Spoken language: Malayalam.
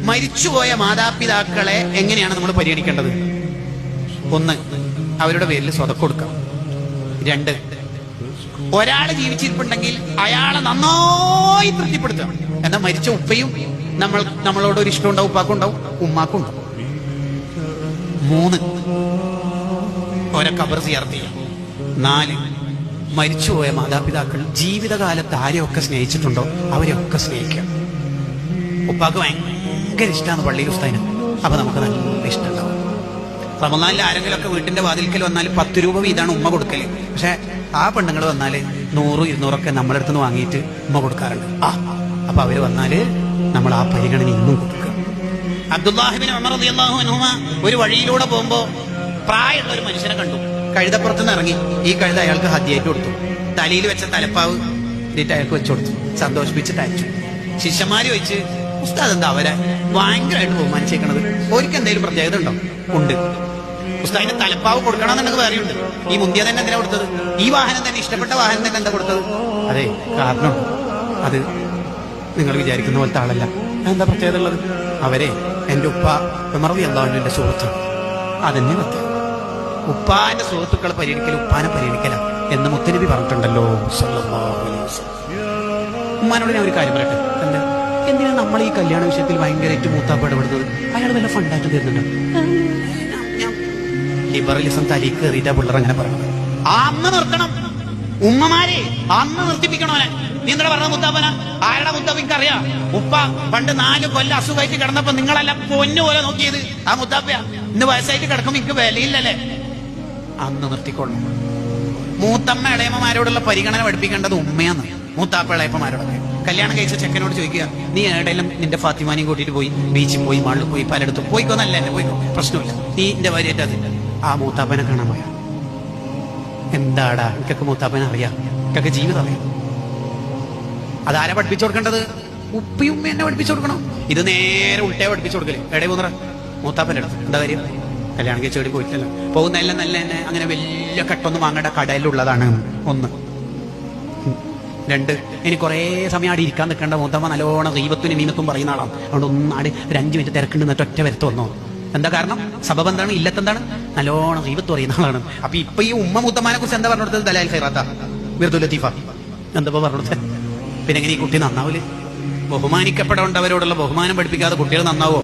മരിച്ചുപോയ മാതാപിതാക്കളെ എങ്ങനെയാണ് നമ്മൾ പരിഗണിക്കേണ്ടത്? ഒന്ന്, അവരുടെ പേരിൽ സ്വതക്കം കൊടുക്കാം. രണ്ട്, ഒരാള് ജീവിച്ചിരിപ്പുണ്ടെങ്കിൽ അയാളെ നന്നായി തൃപ്തിപ്പെടുത്തുക. എന്നാൽ മരിച്ച ഉപ്പയും നമ്മളോട് ഒരു ഇഷ്ടം ഉണ്ടാവും, ഉപ്പാക്കും ഉണ്ടാവും, ഉമ്മാക്കും ഉണ്ടാവും. മൂന്ന്, ഒരെ ഖബർ സിയാറത്ത് ചെയ്യാം. നാല്, മരിച്ചുപോയ മാതാപിതാക്കൾ ജീവിതകാലത്ത് ആരെയൊക്കെ സ്നേഹിച്ചിട്ടുണ്ടോ അവരെയൊക്കെ സ്നേഹിക്കുക. ഉപ്പാക്ക് ഭയങ്കര ഇഷ്ടമാണ് പള്ളിയിൽ ഉസ്താദിന്, അപ്പൊ നമുക്ക് നല്ല ഇഷ്ടമുണ്ടാവും. റമദാനിൽ ആരെങ്കിലുമൊക്കെ വീട്ടിന്റെ വാതിൽക്കൽ വന്നാൽ 10 രൂപ വീതാണ് ഉമ്മ കൊടുക്കല്. പക്ഷെ ആ പെണ്ണുങ്ങൾ വന്നാല് 100, 200 നമ്മളെ അടുത്തുനിന്ന് വാങ്ങിയിട്ട് ഉമ്മ കൊടുക്കാറുണ്ട്. അപ്പൊ അവര് വന്നാല് നമ്മൾ ആ പരിഗണന ഇന്നും കൊടുക്കുക. അബ്ദുല്ലാഹിബ്നു ഉമർ റളിയല്ലാഹു അൻഹുമ ഒരു വഴിയിലൂടെ പോകുമ്പോ പ്രായമുള്ള ഒരു മനുഷ്യനെ കണ്ടു. കഴുതപ്പുറത്തുനിന്ന് ഇറങ്ങി ഈ കഴുത അയാൾക്ക് ഹദിയായിട്ട് കൊടുത്തു. തലയിൽ വെച്ച തലപ്പാവ് എന്നിട്ട് അയാൾക്ക് വെച്ചു കൊടുത്തു. സന്തോഷിപ്പിച്ചിട്ട് അയച്ചു. ശിഷ്യന്മാര് ചോദിച്ച്, ഉസ്താദ് എന്താ അവരെ ഭയങ്കരമായിട്ട് ബഹുമാനിച്ചേക്കണത്? ഓർക്ക് എന്തെങ്കിലും പ്രത്യേകത ഉണ്ടോ? ഉണ്ട്. ഉസ്താദിന്റെ തലപ്പാവ് കൊടുക്കണമെന്നുണ്ടെങ്കിൽ വേറെയുണ്ട്. ഈ മുന്തിയ തന്നെ എന്തിനാ കൊടുത്തത്? ഈ വാഹനം തന്നെ, ഇഷ്ടപ്പെട്ട വാഹനം തന്നെ എന്താ കൊടുത്തത്? അതെ, കാരണം അത് നിങ്ങൾ വിചാരിക്കുന്ന പോലത്തെ ആളല്ല. എന്താ പ്രത്യേകത ഉള്ളത്? അവരെ എന്റെ ഉപ്പ ഉമർ റളിയല്ലാഹു അൻഹുവിന്റെ സുഹൃത്താണ്. അതെന്നെ പ്രത്യേകം. ഉപ്പാന്റെ സുഹൃത്തുക്കളെ പരിഗണിക്കൽ ഉപ്പാനെ പരിഗണിക്കല എന്ന് മുത്തനബി പറഞ്ഞിട്ടുണ്ടല്ലോ സല്ലല്ലാഹു അലൈഹി വസല്ലം. ഉമ്മാനോട് ഞാൻ ഒരു കാര്യം പറയട്ടെ. എന്തിനാ നമ്മൾ ഈ കല്യാണ വിഷയത്തിൽ ഭയങ്കരമായിട്ട് മൂത്താപ്പ് ഇടപെടുന്നത്? അയാൾ വല്ല ഫണ്ടായിട്ട് തരുന്നുണ്ടോ? ലിബറലിസം തലയിൽ കയറിയിട്ടാ പിള്ളേർ അങ്ങനെ പറയണത്. അന്ന് നിർത്തണം. ഉമ്മമാരെ അന്ന് നിർത്തിപ്പിക്കണോനെ. നീ എന്താ പറഞ്ഞ മുത്താപ്പന? ആരുടെ മുത്താപ്പ? എനിക്കറിയാം. ഉപ്പ പണ്ട് 4 കൊല്ലം അസുഖമായിട്ട് കിടന്നപ്പോ നിങ്ങളെല്ലാം പൊന്നു പോലെ നോക്കിയത് ആ മുത്താപ്പയാ. ഇന്ന് വയസ്സായിട്ട് കിടക്കുമ്പോ എനിക്ക് വിലയില്ലല്ലേ? അന്ന് നിർത്തിക്കൊള്ളണം. മൂത്തമ്മ ഇളയമ്മമാരോടുള്ള പരിഗണന പഠിപ്പിക്കേണ്ടത് ഉമ്മയാന്ന്. മൂത്താപ്പ ഇളയപ്പമാരോടൊക്കെ കല്യാണം കഴിച്ച ചെക്കനോട് ചോദിക്കുക, നീ എവിടെയെങ്കിലും നിന്റെ ഫാത്തിമാനെയും കൂട്ടിയിട്ട് പോയി ബീച്ചിൽ പോയി, മാളിൽ പോയി, പലയിടത്തും പോയിക്കോന്നല്ല, എന്നെ പോയിക്കോ, പ്രശ്നമില്ല. നീ എന്റെ ഭാര്യയായിട്ട് അതില്ല. ആ മൂത്താപ്പനെ കാണാൻ പോയാ എന്താടാ? എനിക്കൊക്കെ മൂത്താപ്പനെ അറിയാം, എനിക്കൊക്കെ ജീവിതം അറിയാം. അതാരെ പഠിപ്പിച്ചു കൊടുക്കേണ്ടത്? ഉപ്പയും ഉമ്മ എന്നെ പഠിപ്പിച്ചു കൊടുക്കണം. ഇത് നേരെ ഉൾട്ടേ പഠിപ്പിച്ചു കൊടുക്കല്. എവിടെ പോകുന്ന മൂത്താപ്പന്റെ അടുത്ത്. എന്താ കാര്യം? കല്യാണം കഴിച്ച എവിടെ പോയിട്ടില്ല. പോകുന്നതെല്ലാം നല്ല തന്നെ അങ്ങനെ വലിയ കട്ടൊന്നും വാങ്ങേണ്ട കടയിലുള്ളതാണ്. ഒന്ന്. രണ്ട്, ഇനി കുറെ സമയം ആടി ഇരിക്കാൻ നിൽക്കേണ്ട. മൂത്തമ്മ നല്ലോണം ഗീബത്തും മീമത്തും പറയുന്ന ആളാണ്. അതുകൊണ്ട് ഒന്നാട് ഒരു 5 മിനിറ്റ് തിരക്കുണ്ടെന്നിട്ട് ഒറ്റ വരത്ത് വന്നോ. എന്താ കാരണം? സബബ് എന്താണ്? ഇല്ലത്തെന്താണ്? നല്ലോണം ഗീബത്ത് പറയുന്ന ആളാണ്. അപ്പൊ ഇപ്പൊ ഈ ഉമ്മ മൂത്തമ്മാനെ കുറിച്ച് എന്താ പറഞ്ഞു കൊടുത്തത്? ദലാൽ ഖൈറാത്ത, മിർദുൽ ലത്തീഫ എന്താ പറഞ്ഞു കൊടുത്തത്? പിന്നെ എങ്ങനെ ഈ കുട്ടി നന്നാവൂല്? ബഹുമാനിക്കപ്പെടേണ്ടവരോടുള്ള ബഹുമാനം പഠിപ്പിക്കാതെ കുട്ടികൾ നന്നാവോ?